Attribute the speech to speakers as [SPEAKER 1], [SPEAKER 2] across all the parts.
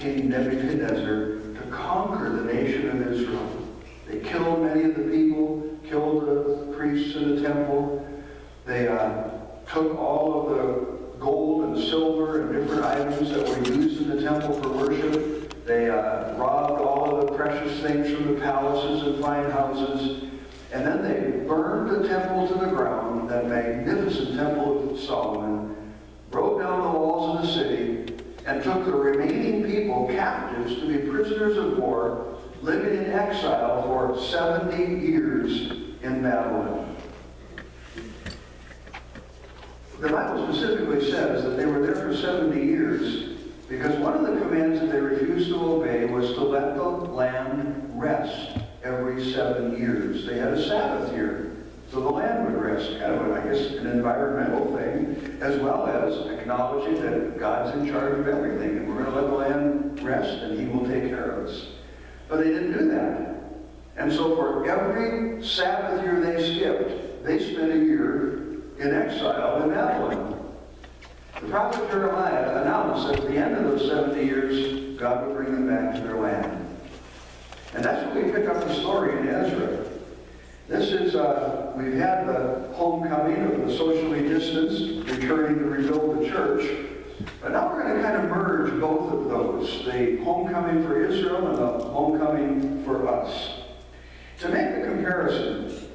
[SPEAKER 1] King Nebuchadnezzar to conquer the nation of Israel. They killed many of the people, killed the priests in the temple. They took all of the gold and silver and different items that were used in the temple for worship. They robbed all of the precious things from the palaces and fine houses. And then they burned the temple to the ground, that magnificent temple of Solomon, broke down the walls of the city, and took the remaining people captives to be prisoners of war, living in exile for 70 years in Babylon. The Bible specifically says that they were there for 70 years because one of the commands that they refused to obey was to let the land rest every 7 years. They had a Sabbath year, so the land would rest. Kind of, I guess, an environmental thing, as well as acknowledging that God's in charge of everything, and we're going to let the land rest, and He will take care of us. But they didn't do that. And so for every Sabbath year they skipped, they spent a year in exile in Babylon. The prophet Jeremiah announced that at the end of those 70 years, God would bring them back to their land. And that's what we pick up the story in Ezra. This is, we've had the homecoming of the socially distanced, returning to rebuild the church. But now we're going to kind of merge both of those, the homecoming for Israel and the homecoming for us. To make the comparison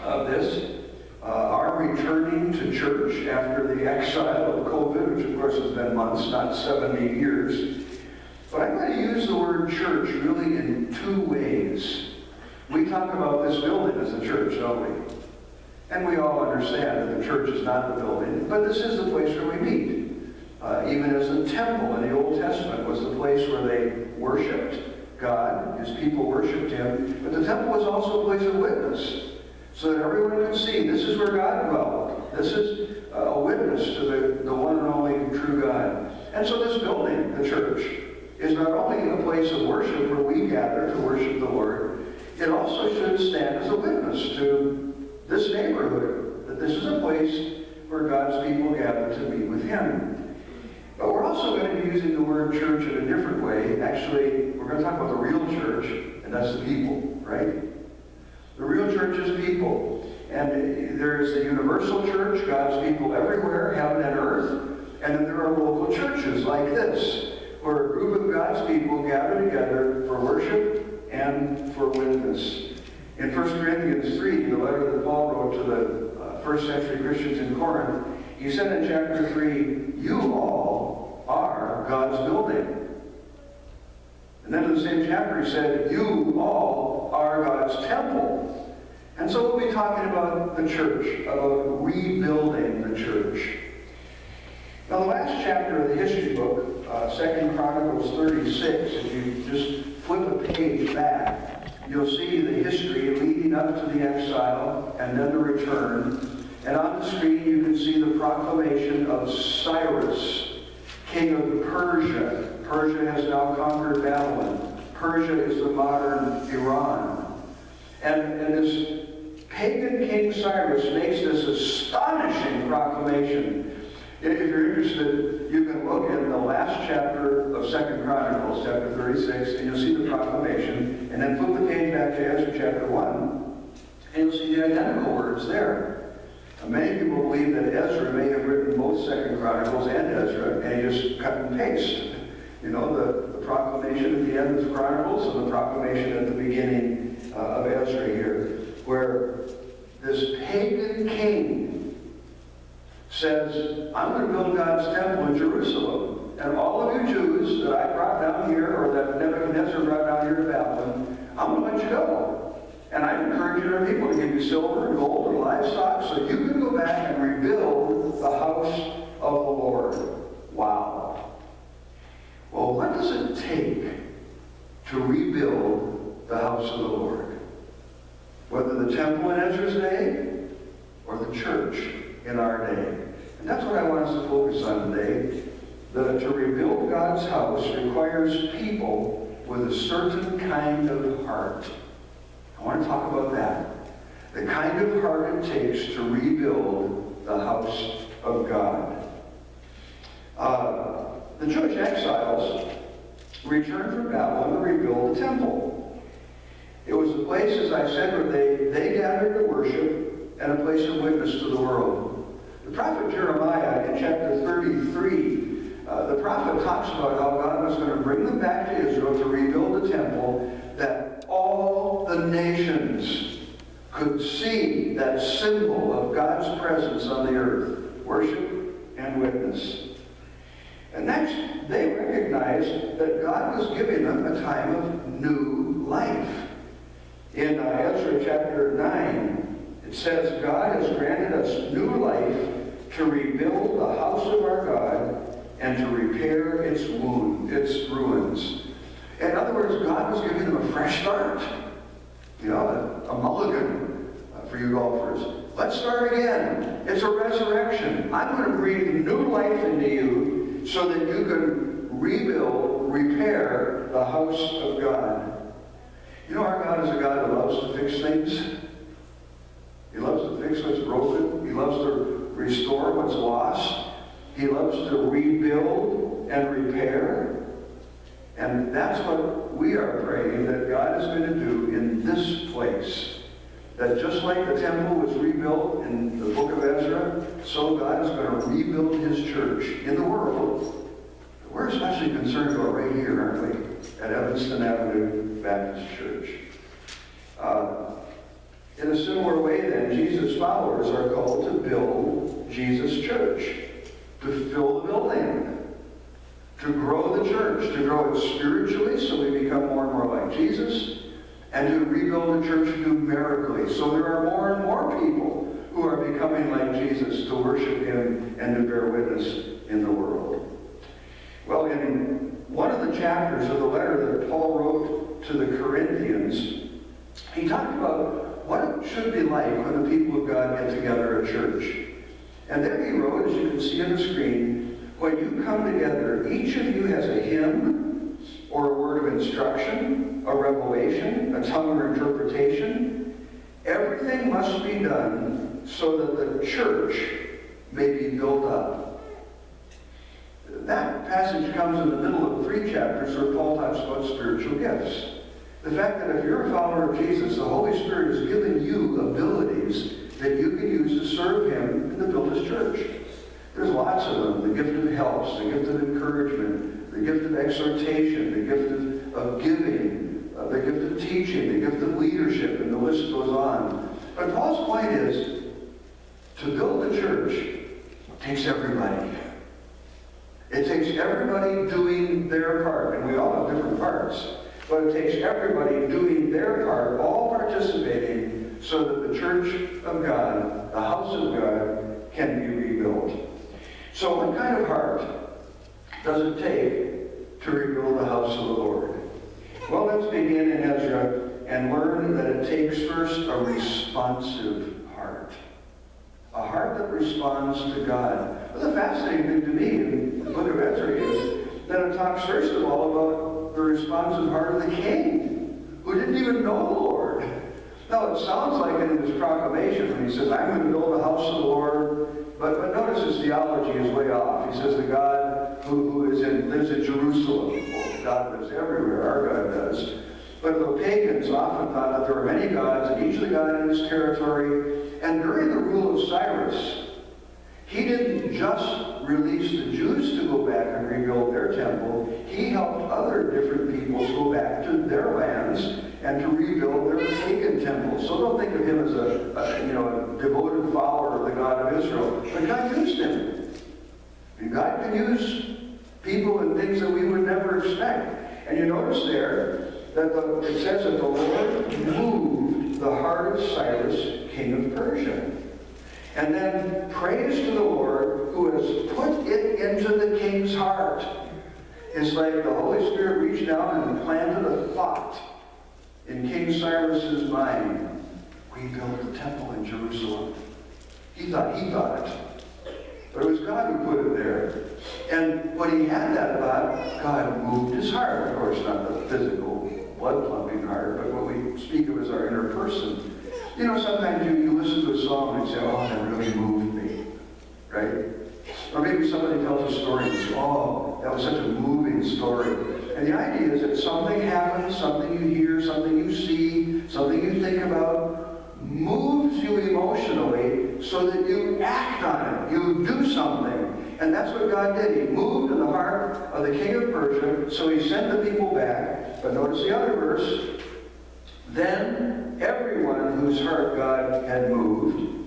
[SPEAKER 1] of this, our returning to church after the exile of COVID, which of course has been months, not 70 years. But I'm going to use the word church really in two ways. We talk about this building as a church, don't we? And we all understand that the church is not the building, but this is the place where we meet. Even as the temple in the Old Testament was the place where they worshipped God, His people worshipped Him, but the temple was also a place of witness, so that everyone could see this is where God dwelled. This is a witness to the one and only true God. And so this building, the church, is not only a place of worship where we gather to worship the Lord, it also should stand as a witness to this neighborhood, that this is a place where God's people gather to meet with Him. But we're also going to be using the word church in a different way. Actually, we're going to talk about the real church, and that's the people, right? The real church is people. And there is the universal church, God's people everywhere, heaven and earth. And then there are local churches like this, where a group of God's people gather together for worship and for witness. In 1 Corinthians 3, the letter that Paul wrote to the first century Christians in Corinth, he said in chapter 3, you all are God's building. And then in the same chapter he said, you all are God's temple. And so we'll be talking about the church, about rebuilding the church. Now the last chapter of the history book, 2 Chronicles 36, if you just flip a page back, you'll see the history leading up to the exile and then the return. And on the screen you can see the proclamation of Cyrus, king of Persia. Persia has now conquered Babylon. Persia is the modern Iran. And this pagan King Cyrus makes this astonishing proclamation. If you're interested, you can look in the last chapter of 2 Chronicles, chapter 36, and you'll see the proclamation. And then flip the page back to Ezra chapter 1, and you'll see the identical words there. Many people believe that Ezra may have written both 2 Chronicles and Ezra, and he just cut and paste. You know, the proclamation at the end of the Chronicles and the proclamation at the beginning of Ezra here, where this pagan king says, I'm going to build God's temple in Jerusalem, and all of you Jews that I brought down here, or that Nebuchadnezzar brought down here to Babylon, I'm going to let you go. And I encourage your people to give you silver and gold and livestock so you can go back and rebuild the house of the Lord. Wow. Well, what does it take to rebuild the house of the Lord? Whether the temple in Ezra's day or the church in our day. And that's what I want us to focus on today. That to rebuild God's house requires people with a certain kind of heart. I want to talk about that. The kind of heart it takes to rebuild the house of God. The Jewish exiles returned from Babylon to rebuild the temple. It was a place, as I said, where they gathered to worship and a place of witness to the world. The prophet Jeremiah, in chapter 33, the prophet talks about how God was going to bring them back to Israel to rebuild the temple, that all the nations could see that symbol of God's presence on the earth, worship and witness. And next, they recognized that God was giving them a time of new life. In Ezra chapter 9, it says, God has granted us new life to rebuild the house of our God and to repair its ruins. In other words, God was giving them a fresh start. You know, a mulligan for you golfers. Let's start again. It's a resurrection. I'm going to breathe new life into you so that you can rebuild, repair the house of God. You know, our God is a God who loves to fix things. He loves to fix what's broken. He loves to restore what's lost. He loves to rebuild and repair. And that's what we are praying that God is going to do in this place. That just like the temple was rebuilt in the book of Ezra, so God is going to rebuild his church in the world. We're especially concerned about right here, aren't we? At Evanston Avenue Baptist Church. In a similar way, then, Jesus' followers are called to build Jesus' church, to fill the building, to grow the church, to grow it spiritually so we become more and more like Jesus, and to rebuild the church numerically. So there are more and more people who are becoming like Jesus to worship him and to bear witness in the world. Well, in one of the chapters of the letter that Paul wrote to the Corinthians, he talked about what it should be like when the people of God get together at church. And there he wrote, as you can see on the screen, when you come together, each of you has a hymn or a word of instruction, a revelation, a tongue or interpretation. Everything must be done so that the church may be built up. That passage comes in the middle of 3 chapters where Paul talks about spiritual gifts. The fact that if you're a follower of Jesus, the Holy Spirit has given you abilities that you can use to serve him and to build his church. There's lots of them. The gift of helps, the gift of encouragement, the gift of exhortation, the gift of giving, the gift of teaching, the gift of leadership, and the list goes on. But Paul's point is, to build a church takes everybody. It takes everybody doing their part, and we all have different parts. But it takes everybody doing their part, all participating, so that the church of God, the house of God, can be rebuilt. So what kind of heart does it take to rebuild the house of the Lord? Well, let's begin in Ezra and learn that it takes first a responsive heart. A heart that responds to God. Well, the fascinating thing to me in the book of Ezra is that it talks first of all about the responsive heart of the king, who didn't even know the Lord. Now, it sounds like it in his proclamation when he says, I'm going to build a house of the Lord. But notice his theology is way off. He says the God who lives in Jerusalem. Well, God lives everywhere. Our God does. But the pagans often thought that there were many gods, and each of the god in his territory. And during the rule of Cyrus, he didn't just release the Jews to go back and rebuild their temple. He helped other different peoples go back to their lands and to rebuild their pagan temples. So don't think of him as a devoted follower of the God of Israel. But God used him. And God can use people and things that we would never expect. And you notice there that it says that the Lord moved the heart of Cyrus, king of Persia. And then praise to the Lord who has put it into the king's heart. It's like the Holy Spirit reached down and planted a thought in King Cyrus's mind. Rebuild the temple in Jerusalem. He thought it. But it was God who put it there. And when he had that thought, God moved his heart. Of course, not the physical, blood-pumping heart, but what we speak of as our inner person. You know, sometimes you listen to a song and say, oh, that really moved me. Right? Or maybe somebody tells a story and you say, oh, that was such a moving story. And And the idea is that something happens, something you hear, something you see, something you think about, moves you emotionally so that you act on it. You do something. And that's what God did. He moved in the heart of the king of Persia, so he sent the people back. But notice the other verse. Then everyone whose heart God had moved.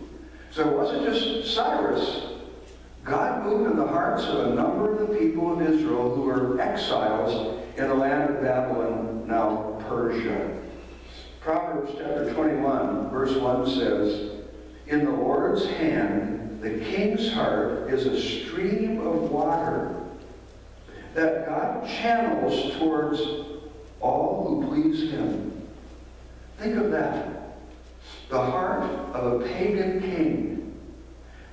[SPEAKER 1] So it wasn't just Cyrus. God moved in the hearts of a number of the people of Israel who were exiles in the land of Babylon, now Persia. Proverbs chapter 21, verse 1 says, "In the Lord's hand, the king's heart is a stream of water that God channels towards all who please him." Think of that. The heart of a pagan king.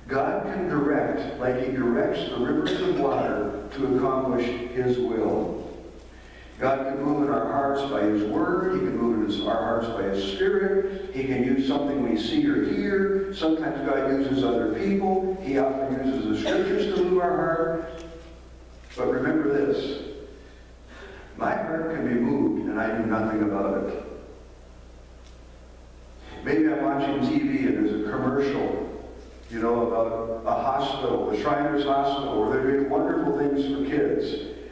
[SPEAKER 1] God can direct like he directs the rivers of water to accomplish his will. God can move in our hearts by his word. He can move in our hearts by his spirit. He can use something we see or hear. Sometimes God uses other people. He often uses the scriptures to move our heart. But remember this. My heart can be moved and I do nothing about it. Maybe I'm watching TV and there's a commercial, about a hospital, the Shriners Hospital, where they're doing wonderful things for kids.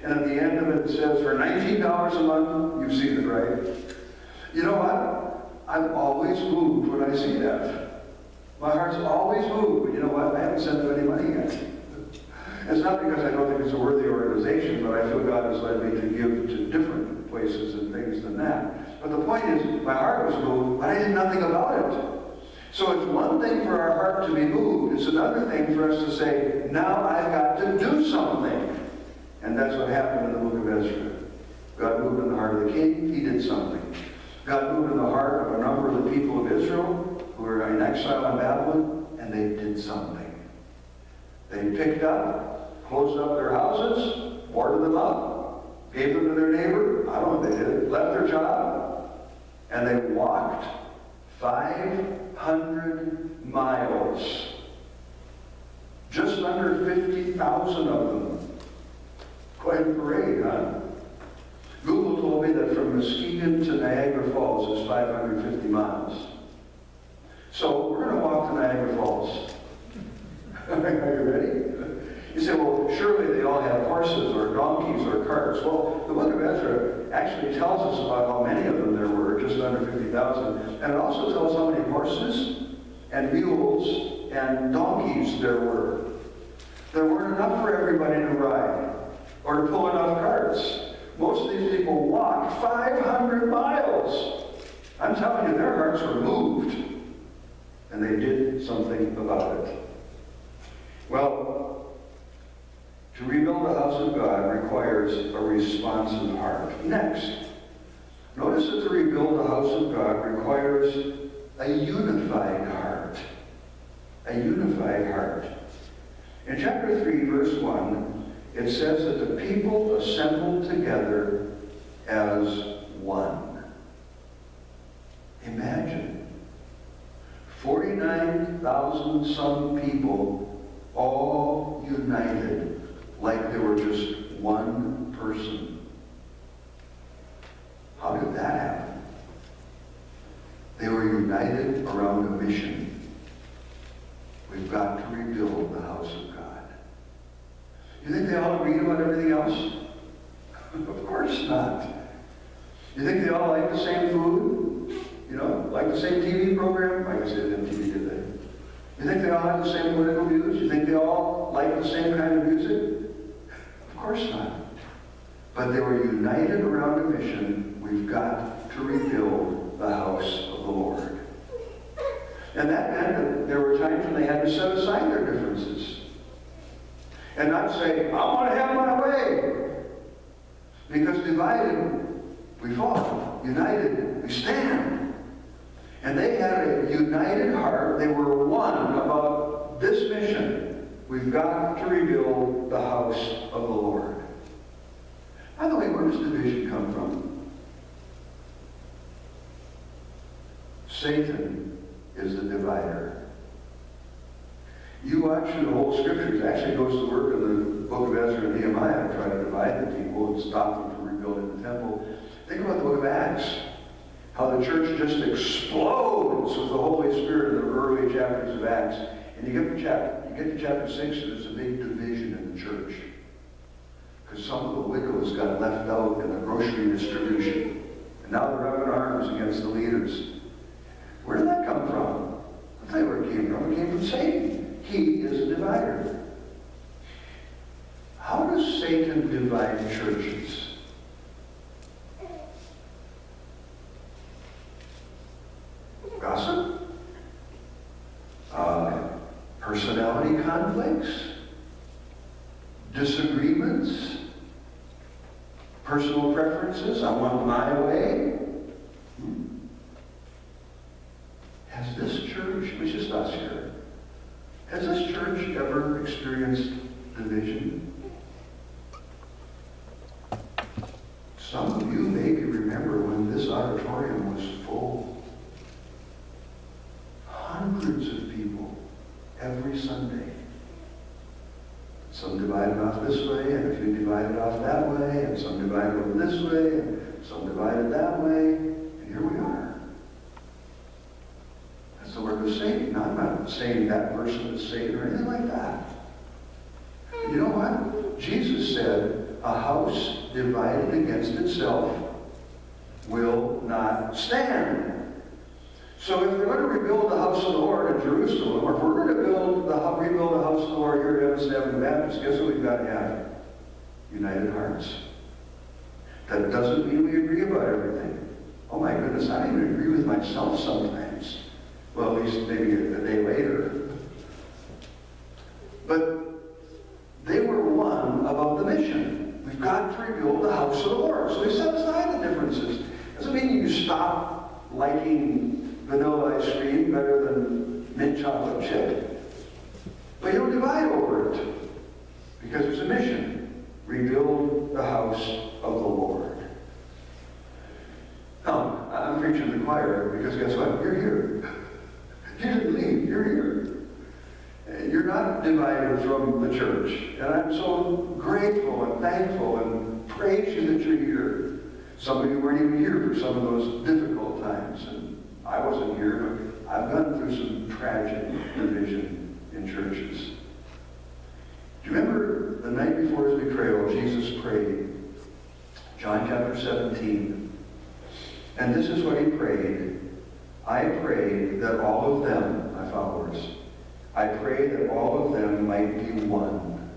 [SPEAKER 1] And at the end of it, it says, for $19 a month, you've seen it, right? You know what? I'm always moved when I see that. My heart's always moved, but you know what? I haven't sent them any money yet. It's not because I don't think it's a worthy organization, but I feel God has led me to give to different places and things than that. But the point is, my heart was moved, but I did nothing about it. So it's one thing for our heart to be moved. It's another thing for us to say, now I've got to do something. And that's what happened in the book of Ezra. God moved in the heart of the king. He did something. God moved in the heart of a number of the people of Israel who were in exile in Babylon, and they did something. They picked up, closed up their houses, boarded them up, gave them to their neighbor. I don't know what they did. Left their job, and they walked 500 miles. Just under 50,000 of them. Quite a parade, huh? Google told me that from Muskegon to Niagara Falls is 550 miles. So we're going to walk to Niagara Falls. Are you ready? You say, well, surely they all have horses or donkeys or carts. Well, the book of Ezra actually tells us about how many of them there were, just under 50,000. And it also tells how many horses and mules and donkeys there were. There weren't enough for everybody to ride or to pull enough carts. Most of these people walked 500 miles. I'm telling you, their hearts were moved. And they did something about it. Well, to rebuild the house of God requires a responsive heart. Next, notice that to rebuild the house of God requires a unified heart. A unified heart. In chapter 3, verse 1, it says that the people assembled together as one. Imagine 49,000 some people all united like they were just one person. How did that happen? They were united around a mission. We've got to rebuild the house of God. You think they all agreed about everything else? Of course not. You think they all like the same food? Like the same TV program? I guess they didn't have TV, did they? You think they all had the same political views? You think they all like the same kind of music? Of course not. But they were united around a mission. We've got to rebuild the house of the Lord. And that meant that there were times when they had to set aside their differences. And not say, I want to have my way. Because divided, we fall. United, we stand. And they had a united heart. They were one about this mission. We've got to rebuild the house of the Lord. By the way, where does division come from? Satan is the divider. You watch through the whole scriptures. It actually goes to work in the book of Ezra and Nehemiah to try to divide the people and stop them from rebuilding the temple. Think about the book of Acts. How the church just explodes with the Holy Spirit in the early chapters of Acts. And you get to chapter 6, there's a big division in the church. Because some of the widows got left out in the grocery distribution. And now they're up in arms against the leaders. Where did that come from? I'll tell you where it came from. It came from Satan. He is a divider. How does Satan divide churches? Gossip? Personality conflicts? Disagreements? Personal preferences? I want my way? Has this church, which is us here, has this church ever experienced division? Some of you maybe remember when this auditorium was full. Hundreds of people every Sunday. Some divided off this way, and a few divided off that way, and some divided over this way, and some divided that way, and here we are. That's the work of Satan. I'm not saying that person is Satan or anything like that. You know what? Jesus said, a house divided against itself will not stand. So if we're going to rebuild the house of the Lord in Jerusalem, or if we're going to rebuild the house of the Lord here at Evanston Avenue Baptist, guess what we've got to have? United hearts. That doesn't mean we agree about everything. Oh my goodness, I don't even agree with myself sometimes. Well, at least maybe a day later. But they were one about the mission. We've got to rebuild the house of the Lord. So they set aside the differences. Doesn't mean you stop liking vanilla ice cream better than mint chocolate chip. But you don't divide over it. Because there's a mission. Rebuild the house of the Lord. Now, I'm preaching to the choir because guess what? You're here. You didn't leave. You're here. You're not divided from the church. And I'm so grateful and thankful and praise you that you're here. Some of you weren't even here for some of those difficult times. And I wasn't here, but I've gone through some tragic division in churches. Do you remember the night before his betrayal, Jesus prayed? John chapter 17. And this is what he prayed. I pray that all of them, my followers, I pray that all of them might be one,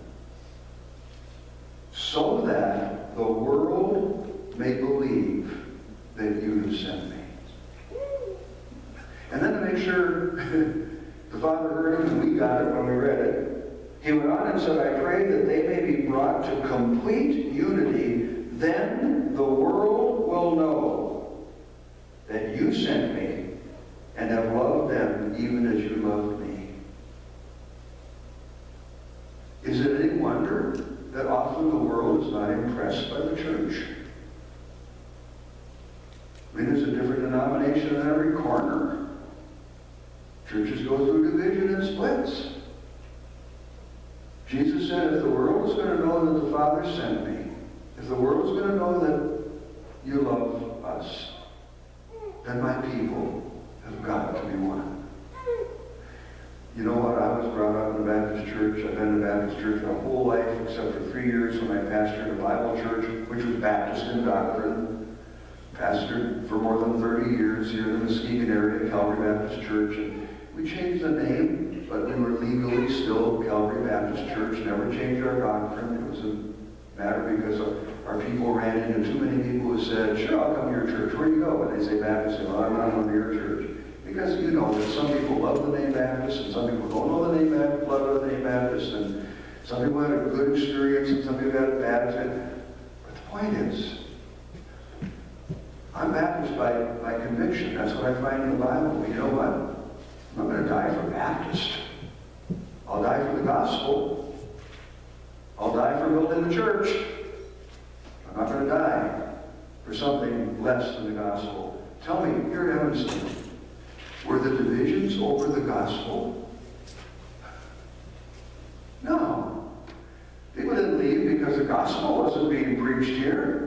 [SPEAKER 1] so that the world may believe that you have sent me. And then to make sure the Father heard it and we got it when we read it, he went on and said, I pray that they may be brought to complete unity, then the world will know that you sent me and have loved them even as you loved me. Is it any wonder that often the world is not impressed by the church? I mean, there's a different denomination in every corner. Churches go through division and splits. Jesus said, if the world is going to know that the Father sent me, if the world is going to know that you love us, then my people have got to be one. You know what? I was brought up in a Baptist church. I've been in a Baptist church my whole life, except for 3 years when I pastored a Bible church, which was Baptist in doctrine. Pastored for more than 30 years here in the Muskegon area, Calvary Baptist Church. And we changed the name, but we were legally still Calvary Baptist Church. Never changed our doctrine. It was a matter because our people ran into too many people who said, sure, I'll come to your church. Where do you go? And they say Baptist. Well, I'm not going to your church. Because you know that some people love the name Baptist, and some people don't know the name Baptist, love the name Baptist, and some people had a good experience, and some people had a bad experience. But the point is, I'm Baptist by conviction. That's what I find in the Bible. But you know what? I'm not going to die for Baptist. I'll die for the gospel. I'll die for building the church. I'm not going to die for something less than the gospel. Tell me, here at Evanston, were the divisions over the gospel? No. People didn't leave because the gospel wasn't being preached here.